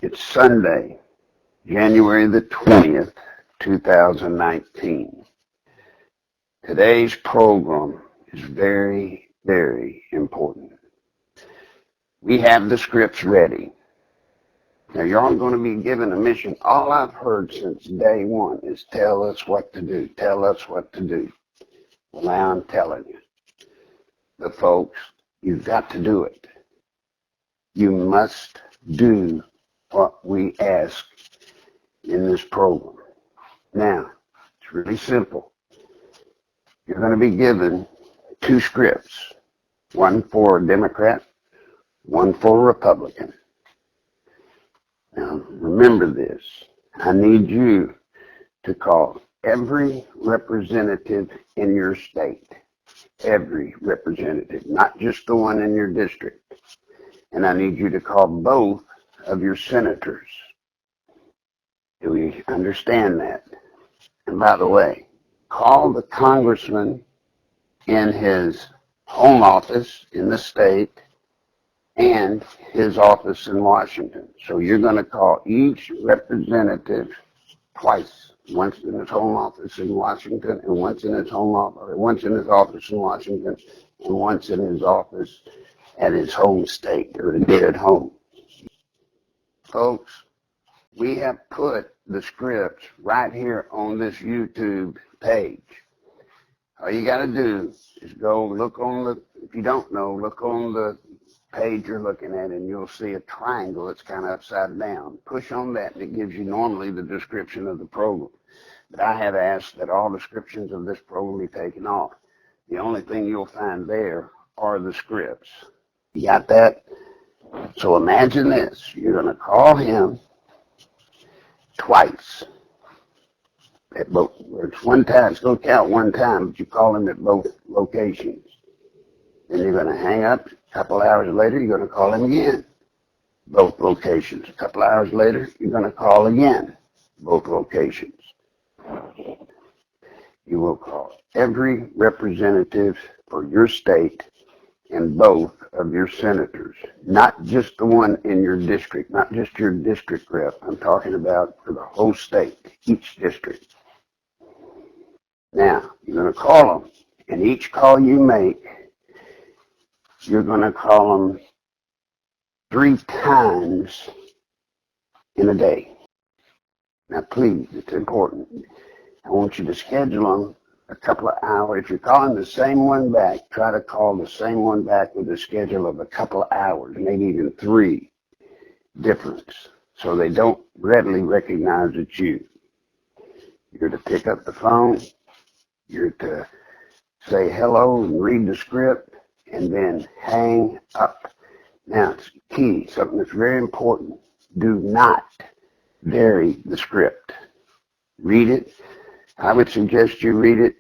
It's Sunday, January the 20th, 2019. Today's program is very, very important. We have the scripts ready. Now, you're all going to be given a mission. All I've heard since day one is tell us what to do. Tell us what to do. Well, now I'm telling you. But folks, you've got to do it. You must do what we ask in this program. Now, it's really simple. You're going to be given two scripts, one for a Democrat, one for a Republican. Now, remember this. I need you to call every representative in your state. Every representative, not just the one in your district. And I need you to call both of your senators. Do we understand that? And by the way, call the congressman in his home office in the state and his office in Washington. So you're going to call each representative twice. Once in his home office in Washington, and once in his once in his office in Washington, and once in his office at his home state or at home. Folks, we have put the scripts right here on this YouTube page. All you got to do is go look on the, if you don't know, look on the page you're looking at and you'll see a triangle that's kind of upside down. Push on that and it gives you normally the description of the program. But I have asked that all descriptions of this program be taken off. The only thing you'll find there are the scripts. You got that? So imagine this. You're going to call him twice. At both, it's one time, it's going to count one time, but you call him at both locations. Then you're going to hang up. A couple hours later, you're going to call him again. Both locations. A couple hours later, you're going to call again. Both locations. You will call every representative for your state and both of your senators. Not just the one in your district, not just your district rep. I'm talking about for the whole state, each district. Now, you're going to call them, and each call you make, you're going to call them 3 times in a day. Now, please, it's important. I want you to schedule them a couple of hours. If you're calling the same one back, try to call the same one back with a schedule of a couple of hours, maybe even 3 difference, so they don't readily recognize it's you. You're to pick up the phone. You're to say hello and read the script and then hang up. Now, it's key, something that's very important. Do not vary the script. Read it. I would suggest you read it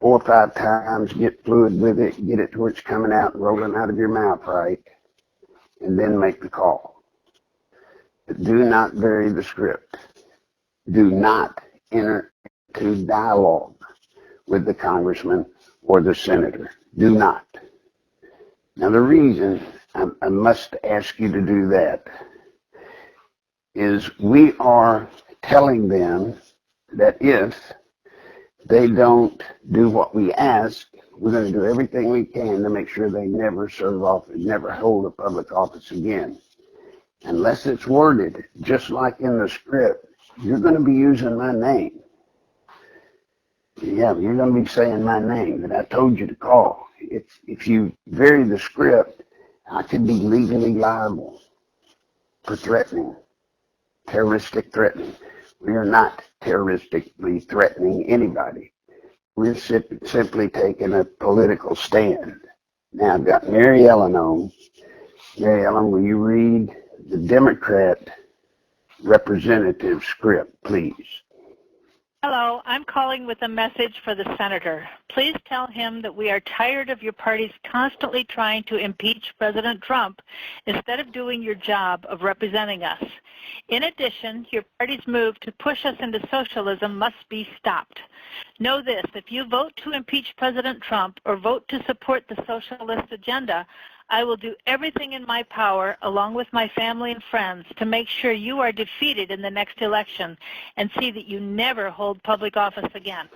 4 or 5 times, get fluid with it, get it to where it's coming out and rolling out of your mouth right, and then make the call. But do not vary the script. Do not enter into dialogue with the congressman or the senator. Do not. Now, the reason I must ask you to do that is we are telling them that if they don't do what we ask, we're going to do everything we can to make sure they never serve office, never hold a public office again. Unless it's worded just like in the script, you're going to be using my name. Yeah, you're going to be saying my name that I told you to call. If you vary the script, I could be legally liable for threatening, terroristic threatening. We are not terroristically threatening anybody. We're simply taking a political stand. Now, I've got Mary Ellen on. Mary Ellen, will you read the Democrat representative script, please? Hello, I'm calling with a message for the senator. Please tell him that we are tired of your parties constantly trying to impeach President Trump instead of doing your job of representing us. In addition, your party's move to push us into socialism must be stopped. Know this, if you vote to impeach President Trump or vote to support the socialist agenda, I will do everything in my power, along with my family and friends, to make sure you are defeated in the next election and see that you never hold public office again.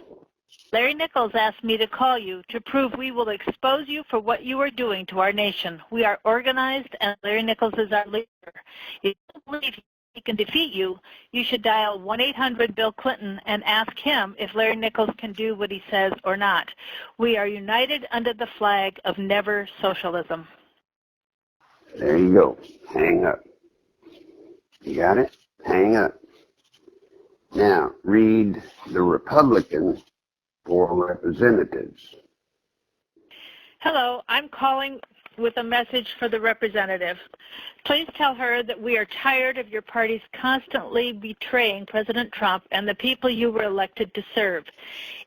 Larry Nichols asked me to call you to prove we will expose you for what you are doing to our nation. We are organized, and Larry Nichols is our leader. If you don't believe he can defeat you, you should dial 1-800-BILL-CLINTON and ask him if Larry Nichols can do what he says or not. We are united under the flag of never socialism. There you go. Hang up. You got it? Hang up. Now, read the Republican for representatives. Hello, I'm calling with a message for the representative. Please tell her that we are tired of your parties constantly betraying President Trump and the people you were elected to serve.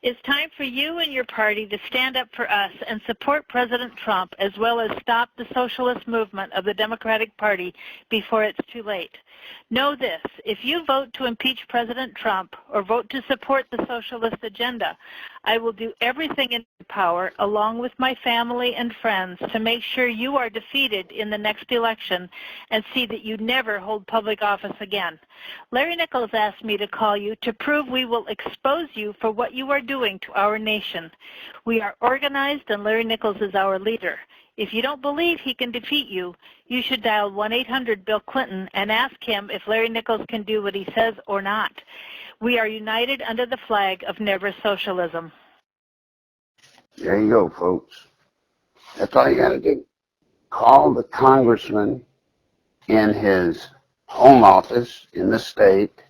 It's time for you and your party to stand up for us and support President Trump, as well as stop the socialist movement of the Democratic Party before it's too late. Know this, if you vote to impeach President Trump or vote to support the socialist agenda, I will do everything in my power, along with my family and friends, to make sure you are defeated in the next election and see that you never hold public office again. Larry Nichols asked me to call you to prove we will expose you for what you are doing to our nation. We are organized, and Larry Nichols is our leader. If you don't believe he can defeat you, you should dial 1-800-BILL-CLINTON and ask him if Larry Nichols can do what he says or not. We are united under the flag of never socialism. There you go, folks. That's all you got to do. Call the congressman in his home office in the state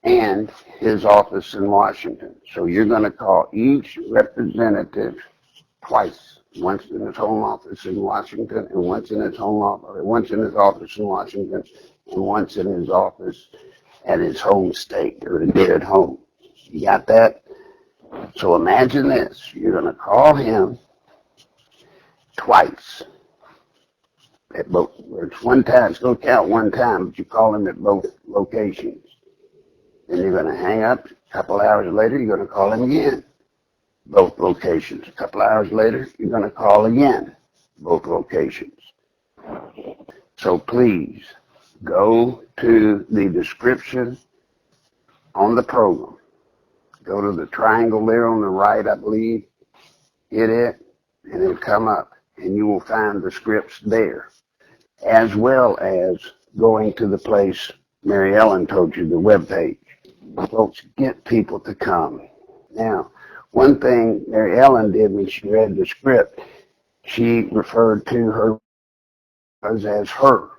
and his office in Washington. So you're going to call each representative twice. Once in his home office in Washington, and once in his once in his office in Washington, and once in his office at his home state, or at home. You got that? So imagine this. You're going to call him twice. At both, or it's one time. It's going to count one time, but you call him at both locations. Then you're going to hang up. A couple hours later, you're going to call him again. Both locations. A couple hours later, you're going to call again, both locations. So please, go to the description on the program. Go to the triangle there on the right, I believe. Hit it, and it'll come up, and you will find the scripts there, as well as going to the place Mary Ellen told you, the webpage. Folks, get people to come. Now, one thing Mary Ellen did when she read the script, she referred to her as her.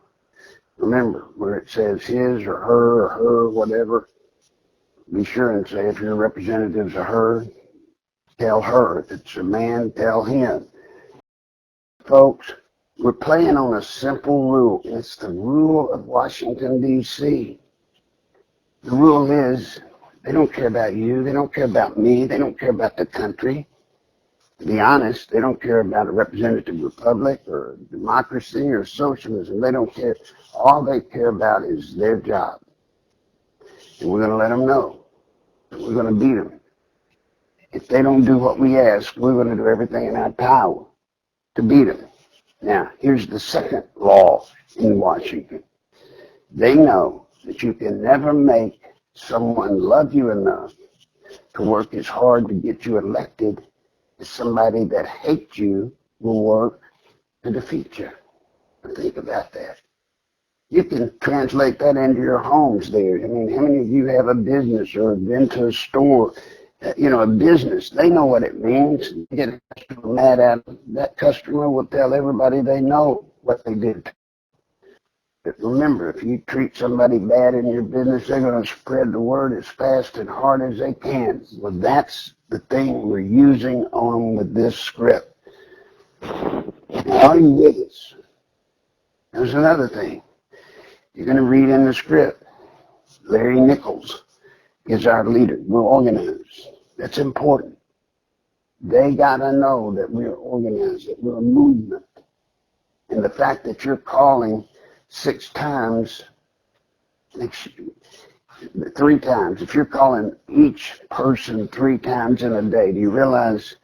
Remember, where it says his or her, whatever, be sure and say if your representative's a her, tell her. If it's a man, tell him. Folks, we're playing on a simple rule. It's the rule of Washington, D.C. The rule is, they don't care about you. They don't care about me. They don't care about the country. To be honest, they don't care about a representative republic or democracy or socialism. They don't care. All they care about is their job. And we're going to let them know. We're going to beat them. If they don't do what we ask, we're going to do everything in our power to beat them. Now, here's the second law in Washington. They know that you can never make someone love you enough to work as hard to get you elected as somebody that hates you will work to defeat you. Think about that. You can translate that into your homes there. I mean, how many of you have a business or have been to a store, a business? They know what it means. You get a customer mad at them, that customer will tell everybody they know what they did. But remember, if you treat somebody bad in your business, they're going to spread the word as fast and hard as they can. Well, that's the thing we're using on with this script. Now, are you with us? There's another thing. You're going to read in the script, Larry Nichols is our leader. We're organized. That's important. They got to know that we're organized, that we're a movement. And the fact that you're calling 6 times, 3 times, if you're calling each person 3 times in a day, do you realize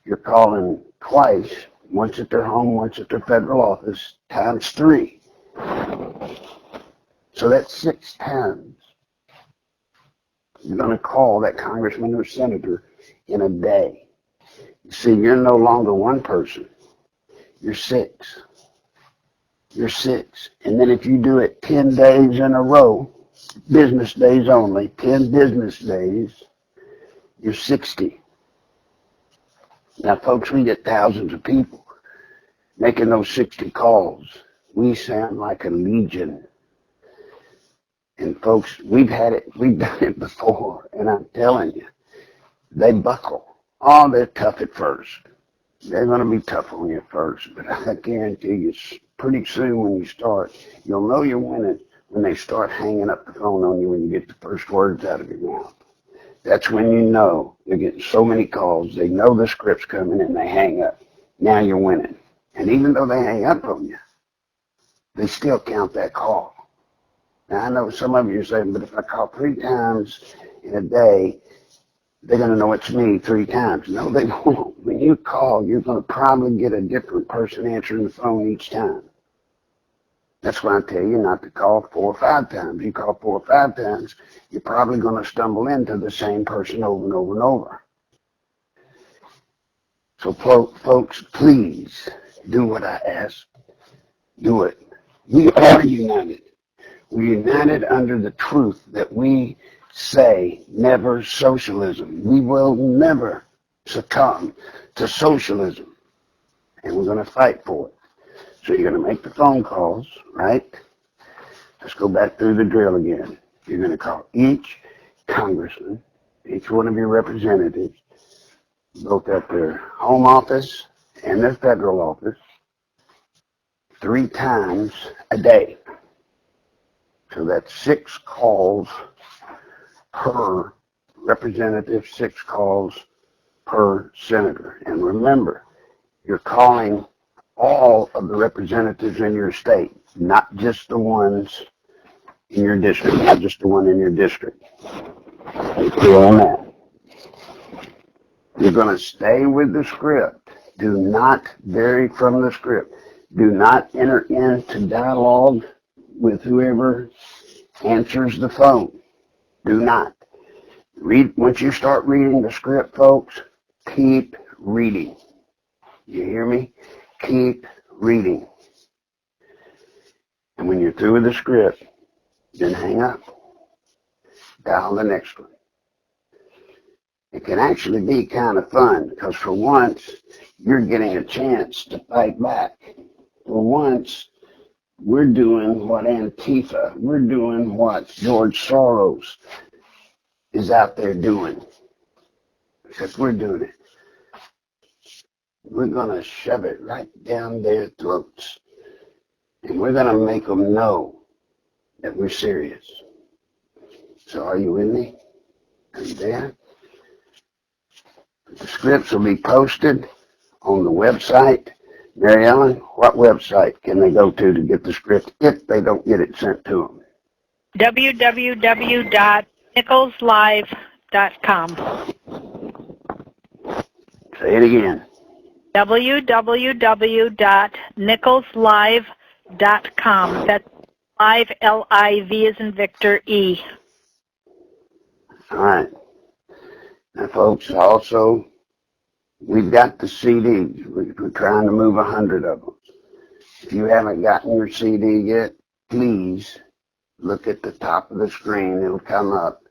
you're calling twice once at their home, once at their federal office, times 3. So that's 6 times you're going to call that congressman or senator in a day. You see, you're no longer one person. You're 6. You're 6. And then if you do it 10 days in a row, business days only, 10 business days, you're 60. Now, folks, we get thousands of people making those 60 calls. We sound like a legion. And folks, we've done it before, and I'm telling you, they buckle. Oh, they're tough at first. They're going to be tough on you at first, but I guarantee you, pretty soon when you start, you'll know you're winning when they start hanging up the phone on you when you get the first words out of your mouth. That's when you know they're getting so many calls, they know the script's coming and they hang up. Now you're winning. And even though they hang up on you, they still count that call. Now, I know some of you are saying, but if I call 3 times in a day, they're going to know it's me 3 times. No, they won't. When you call, you're going to probably get a different person answering the phone each time. That's why I tell you not to call 4 or 5 times. You call 4 or 5 times, you're probably going to stumble into the same person over and over and over. So, folks, please do what I ask. Do it. We are united. We're united under the truth that we say never socialism. We will never succumb to socialism. And we're going to fight for it. So you're going to make the phone calls, right? Let's go back through the drill again. You're going to call each congressman, each one of your representatives, both at their home office and their federal office, 3 times a day. So that's 6 calls per representative, 6 calls per senator. And remember, you're calling all of the representatives in your state, not just the ones in your district, not just the one in your district. Be clear on that. You're going to stay with the script. Do not vary from the script. Do not enter into dialogue with whoever answers the phone. Do not. Once you start reading the script, folks, keep reading. You hear me? Keep reading. And when you're through with the script, then hang up. Dial the next one. It can actually be kind of fun because for once, you're getting a chance to fight back. For once, we're doing what Antifa, we're doing what George Soros is out there doing. Except we're doing it. We're going to shove it right down their throats. And we're going to make them know that we're serious. So are you with me? Are you there? The scripts will be posted on the website. Mary Ellen, what website can they go to get the script if they don't get it sent to them? www.nicholslive.com. Say it again. www.nicholslive.com. That's live, L-I-V as in Victor, E. All right. Now, folks, also, we've got the CDs. We're trying to move 100 of them. If you haven't gotten your CD yet, please look at the top of the screen. It'll come up.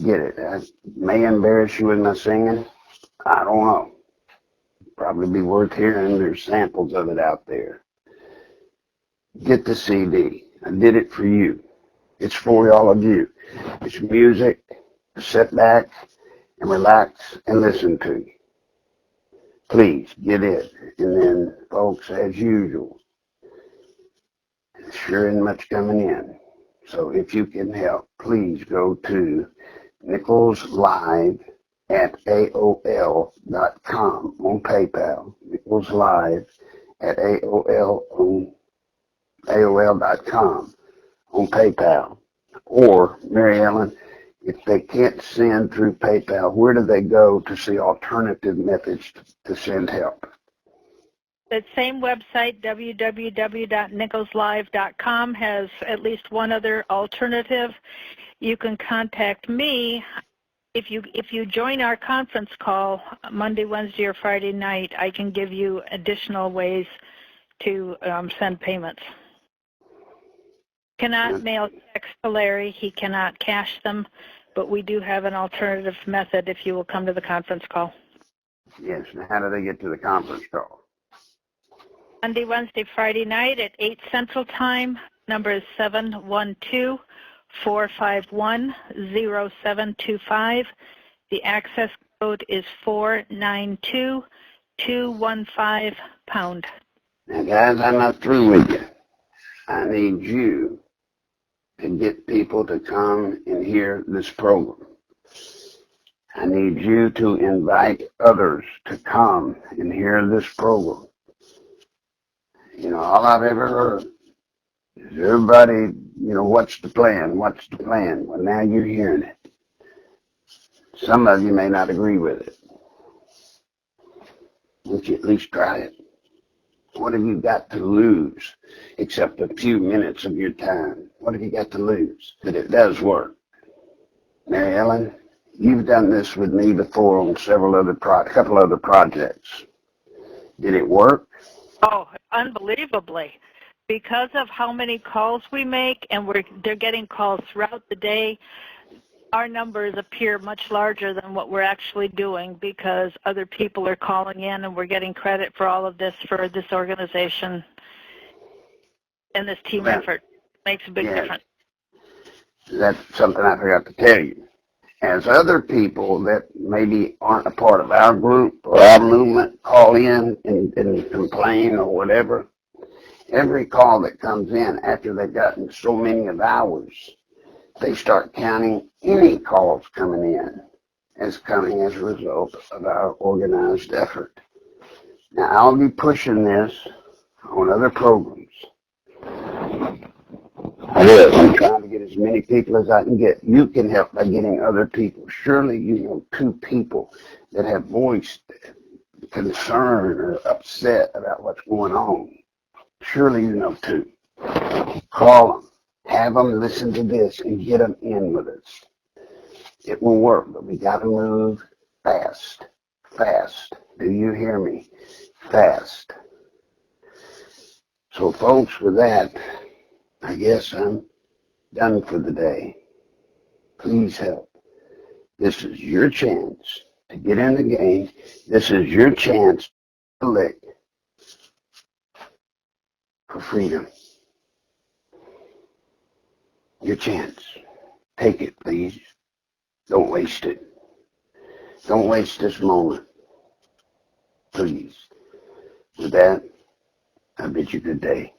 Get it. That may embarrass you with my singing. I don't know. Probably be worth hearing. There's samples of it out there. Get the CD. I did it for you. It's for all of you. It's music to sit back and relax and listen to. Please get it. And then, folks, as usual, sure isn't much coming in. So if you can help, please go to Nichols Live at AOL.com on PayPal. Nichols Live at AOL.com on PayPal. Or, Mary Ellen, if they can't send through PayPal, where do they go to see alternative methods to send help? That same website, www.nicholslive.com, has at least one other alternative. You can contact me. If you join our conference call Monday, Wednesday, or Friday night, I can give you additional ways to send payments. Cannot mail checks to Larry. He cannot cash them, but we do have an alternative method if you will come to the conference call. Yes, and how do they get to the conference call? Monday, Wednesday, Friday night at 8 Central Time. Number is 712-451-0725. The access code is 492215#. Now, guys, I'm not through with you. I need you to get people to come and hear this program. I need you to invite others to come and hear this program. You know, all I've ever heard is everybody, what's the plan? What's the plan? Well, now you're hearing it. Some of you may not agree with it. Won't you at least try it? What have you got to lose except a few minutes of your time? What have you got to lose? But it does work. Mary Ellen, you've done this with me before on a couple other projects. Did it work? Oh, unbelievably. Because of how many calls we make, and they're getting calls throughout the day, our numbers appear much larger than what we're actually doing because other people are calling in and we're getting credit for all of this for this organization and this team effort. Makes a big difference. That's something I forgot to tell you. As other people that maybe aren't a part of our group or our movement call in and complain or whatever, every call that comes in after they've gotten so many of ours, they start counting any calls coming in as coming as a result of our organized effort. Now, I'll be pushing this on other programs. I will. I'm trying to get as many people as I can get. You can help by getting other people. Surely you know two people that have voiced concern or upset about what's going on. Surely you know two. Call them. Have them listen to this and get them in with us. It will work, but we got to move fast. Fast. Do you hear me? Fast. So, folks, with that, I guess I'm done for the day. Please help. This is your chance to get in the game. This is your chance to lick for freedom. Your chance. Take it, please. Don't waste it. Don't waste this moment. Please. With that, I bid you good day.